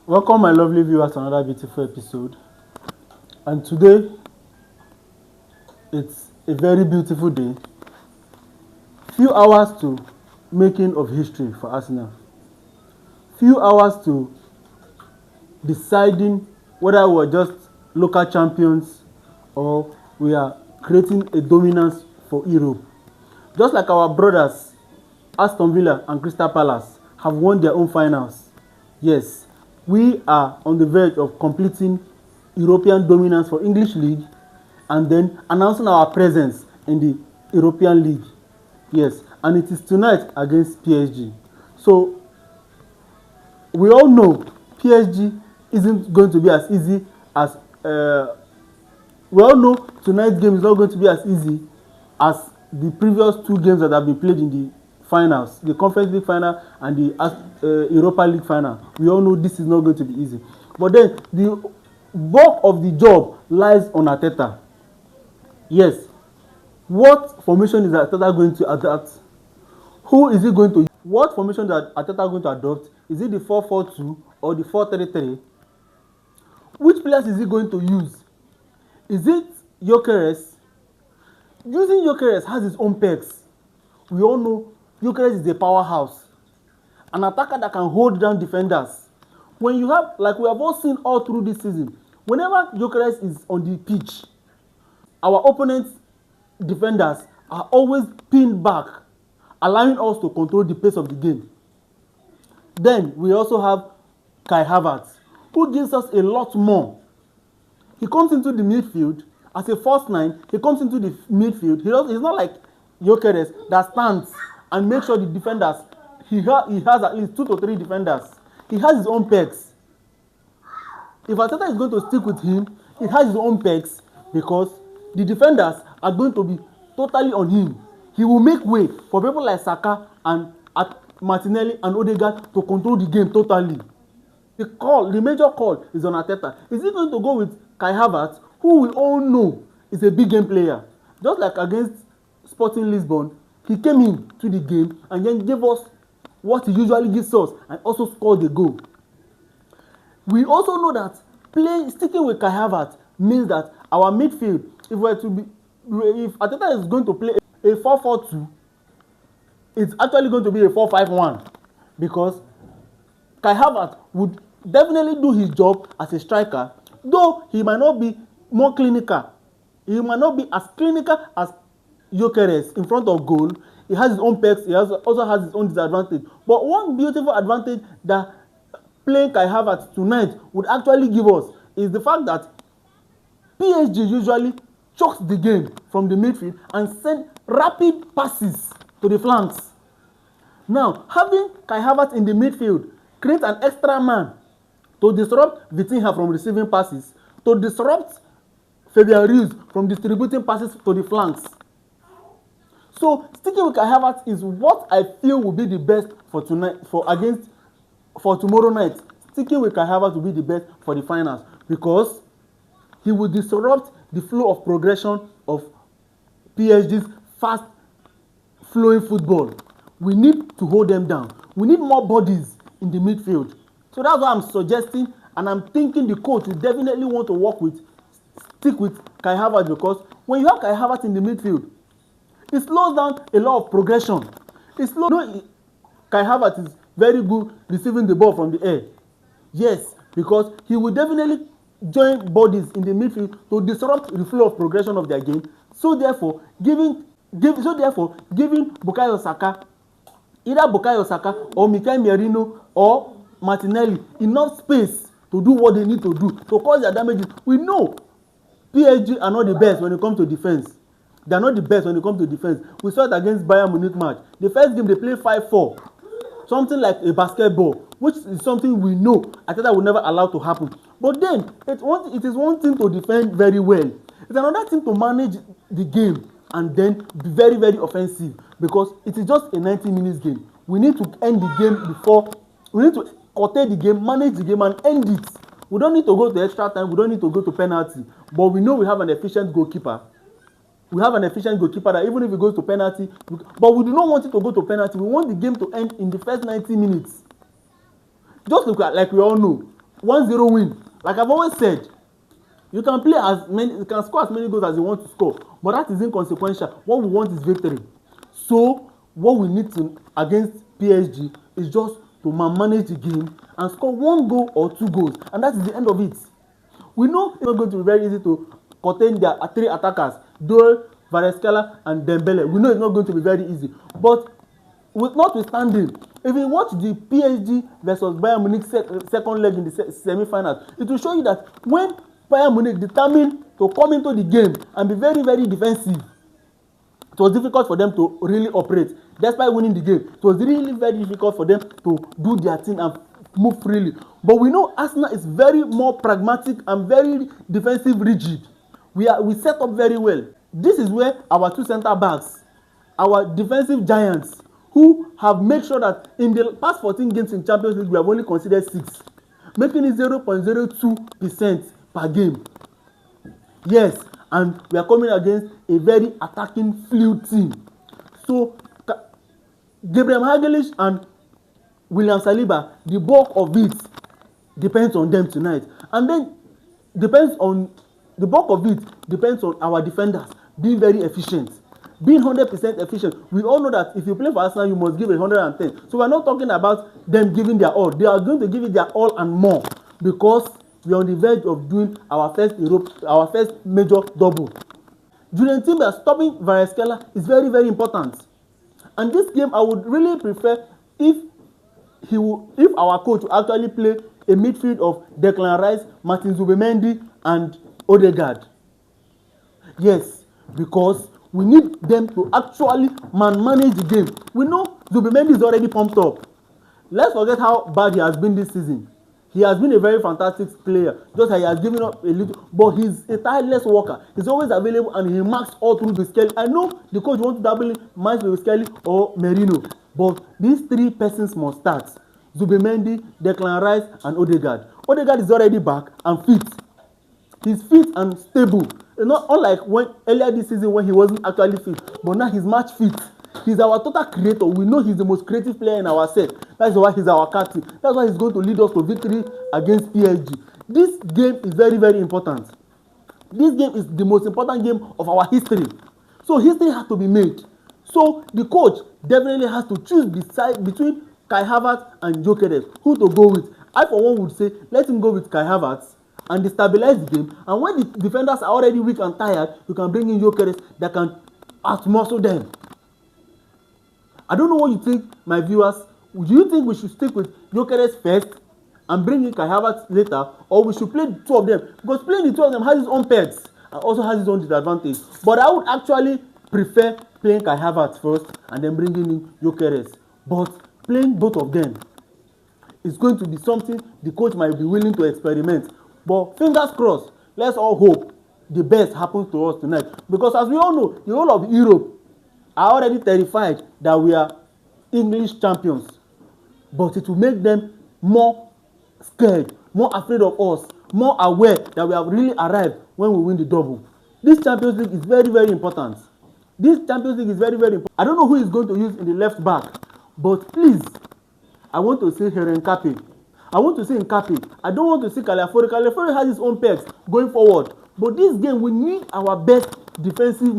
Welcome, my lovely viewers, to another beautiful episode. And today, it's a very beautiful day. Few hours to making of history for Arsenal. Few hours to deciding whether we are just local champions or we are creating a dominance for Europe. Just like our brothers, Aston Villa and Crystal Palace, have won their own finals. Yes, we are on the verge of completing European dominance for English League and then announcing our presence in the European League. Yes, and it is tonight against PSG. So, we all know PSG isn't going to be as easy as... we all know tonight's game is not going to be as easy as the previous two games that have been played in the finals, the Conference League final and the Europa League final. We all know this is not going to be easy. But then the bulk of the job lies on Arteta. Yes. What formation is Arteta going to adapt? Who is he going to use? What formation is Arteta going to adopt? Is it the 4-4-2 or the 4-3-3? Which players is he going to use? Is it Gyokeres? Using Gyokeres has its own perks. We all know Gyokeres is a powerhouse, an attacker that can hold down defenders. When you have, like we have all seen all through this season, whenever Gyokeres is on the pitch, our opponent's defenders are always pinned back, allowing us to control the pace of the game. Then we also have Kai Havertz, who gives us a lot more. He comes into the midfield as a false nine. He comes into the midfield. He's not like Gyokeres that stands and makes sure the defenders, he has at least 2 to 3 defenders. He has his own pegs. If Arteta is going to stick with him, he has his own pegs because the defenders are going to be totally on him. He will make way for people like Saka and Martinelli and Odegaard to control the game totally. The major call is on Arteta. Is he going to go with Kai Havertz, who we all know is a big game player? Just like against Sporting Lisbon, he came in to the game and then gave us what he usually gives us and also scored the goal. We also know that sticking with Kai Havertz means that our midfield, if Arteta is going to play a 4-4-2, it's actually going to be a 4-5-1 because Kai Havertz would definitely do his job as a striker, though he might not be more clinical. He might not be as clinical as Gyokeres in front of goal. He has his own perks. He also has his own disadvantage. But one beautiful advantage that playing Kai Havertz tonight would actually give us is the fact that PSG usually chokes the game from the midfield and send rapid passes to the flanks. Now, having Kai Havertz in the midfield creates an extra man to disrupt Vitinha from receiving passes, to disrupt Fabian Ruiz from distributing passes to the flanks. So sticking with Kai Havertz is what I feel will be the best for tonight, for tomorrow night. Sticking with Kai Havertz will be the best for the finals because he will disrupt the flow of progression of PSG's fast flowing football. We need to hold them down. We need more bodies in the midfield. So that's why I'm suggesting and I'm thinking the coach will definitely want to stick with Kai Havertz because when you have Kai Havertz in the midfield, it slows down a lot of progression. Kai Havertz is very good receiving the ball from the air. Yes, because he will definitely join bodies in the midfield to disrupt the flow of progression of their game. So therefore, giving Bukayo Saka, either Bukayo Saka or Mikel Merino or Martinelli enough space to do what they need to do to cause their damages. We know PSG are not the best when it comes to defense. They are not the best when it comes to defense. We saw it against Bayern Munich match. The first game they played 5-4, something like a basketball, which is something we know Arteta will never allow to happen. But then it is one thing to defend very well. It's another thing to manage the game and then be very, very offensive because it is just a 90 minutes game. We need to end the game before. We need to curtail the game, manage the game, and end it. We don't need to go to extra time. We don't need to go to penalty. But we know we have an efficient goalkeeper. We have an efficient goalkeeper that even if it goes to penalty, but we do not want it to go to penalty. We want the game to end in the first 90 minutes. Just look at, like we all know, 1-0 win. Like I've always said, you can score as many goals as you want to score, but that is inconsequential. What we want is victory. So what we need to against PSG is just to manage the game and score 1 goal or 2 goals, and that is the end of it. We know it's not going to be very easy to contain their 3 attackers, Doyle, Kvaratskhelia, and Dembele. We know it's not going to be very easy, but notwithstanding, if you watch the PSG versus Bayern Munich second leg in the semi-finals, it will show you that when Bayern Munich determined to come into the game and be very, very defensive, it was difficult for them to really operate. Despite winning the game, it was really very difficult for them to do their thing and move freely. But we know Arsenal is very more pragmatic and very defensive rigid. We set up very well. This is where our 2 centre backs, our defensive giants, who have made sure that in the past 14 games in Champions League, we have only conceded 6, making it 0.02% per game. Yes, and we are coming against a very attacking, fluid team. So, Gabriel Magalhaes and William Saliba, the bulk of it depends on them tonight. And then the bulk of it depends on our defenders being very efficient. Being 100% efficient. We all know that if you play for Arsenal, you must give 110. So we're not talking about them giving their all. They are going to give it their all and more, because we are on the verge of doing our first major double. Julian Timber stopping Kvaratskhelia is very, very important. And this game, I would really prefer if our coach will actually play a midfield of Declan Rice, Martin Zubimendi, and Odegaard. Yes, because we need them to actually manage the game. We know Zubimendi is already pumped up. Let's forget how bad he has been this season. He has been a very fantastic player. Just like he has given up a little, but he's a tireless worker. He's always available and he marks all through the Skelly. I know the coach wants to double match with Skelly or Merino, but these 3 persons must start. Zubimendi, Declan Rice, and Odegaard. Odegaard is already back and fit. He's fit and stable. Not unlike earlier this season when he wasn't actually fit, but now he's match fit. He's our total creator. We know he's the most creative player in our set. That's why he's our captain. That's why he's going to lead us to victory against PSG. This game is very, very important. This game is the most important game of our history. So history has to be made. So the coach definitely has to choose between Kai Havertz and Gyokeres, who to go with. I for one would say, let him go with Kai Havertz and destabilize the game. And when the defenders are already weak and tired, you can bring in Gyokeres that can outmuscle them. I don't know what you think, my viewers. Do you think we should stick with Gyokeres first and bring in Kai Havertz later, or we should play the 2 of them? Because playing the 2 of them has its own perks and also has its own disadvantage. But I would actually prefer playing Kai Havertz first and then bringing in Gyokeres. But playing both of them is going to be something the coach might be willing to experiment. But fingers crossed, let's all hope the best happens to us tonight. Because as we all know, the whole of Europe are already terrified that we are English champions. But it will make them more scared, more afraid of us, more aware that we have really arrived when we win the double. This Champions League is very, very important. This Champions League is very, very important. I don't know who is going to use in the left back, but please, I want to say Herenkapi. I want to say Nkapi. I don't want to see Calafiori. Calafiori has his own perks going forward. But this game, we need our best defensive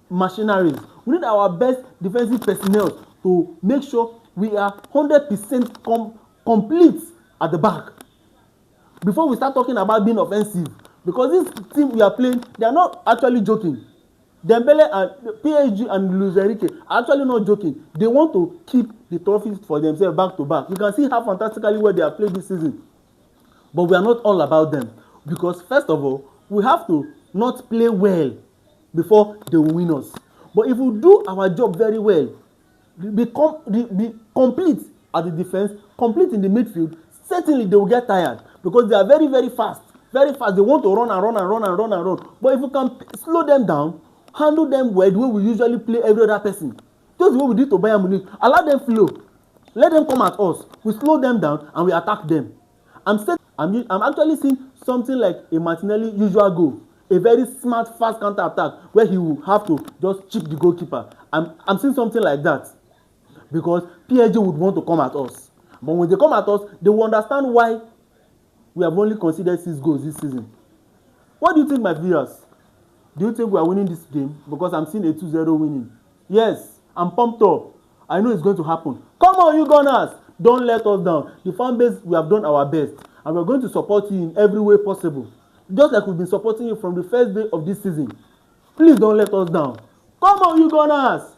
machineries. We need our best defensive personnel to make sure we are 100% complete at the back before we start talking about being offensive. Because this team we are playing, they are not actually joking. Dembele and PSG and Luis Enrique are actually not joking. They want to keep the trophies for themselves back to back. You can see how fantastically well they have played this season. But we are not all about them. Because first of all, we have to not play well before they will win us. But if we do our job very well, be complete at the defense, complete in the midfield, certainly they will get tired. Because they are very, very fast. Very fast. They want to run and run and run and run and run. But if we can slow them down, handle them well the way we usually play every other person. Just the way we did to Bayern Munich. Allow them flow. Let them come at us. We slow them down and we attack them. I'm actually seeing something like a Martinelli usual goal. A very smart, fast counter attack where he will have to just chip the goalkeeper. I'm seeing something like that. Because PSG would want to come at us. But when they come at us, they will understand why we have only conceded 6 goals this season. What do you think, my viewers? Do you think we are winning this game? Because I'm seeing a 2-0 winning. Yes, I'm pumped up. I know it's going to happen. Come on, you Gunners! Don't let us down. The fan base, we have done our best. And we're going to support you in every way possible. Just like we've been supporting you from the first day of this season. Please don't let us down. Come on, you Gunners!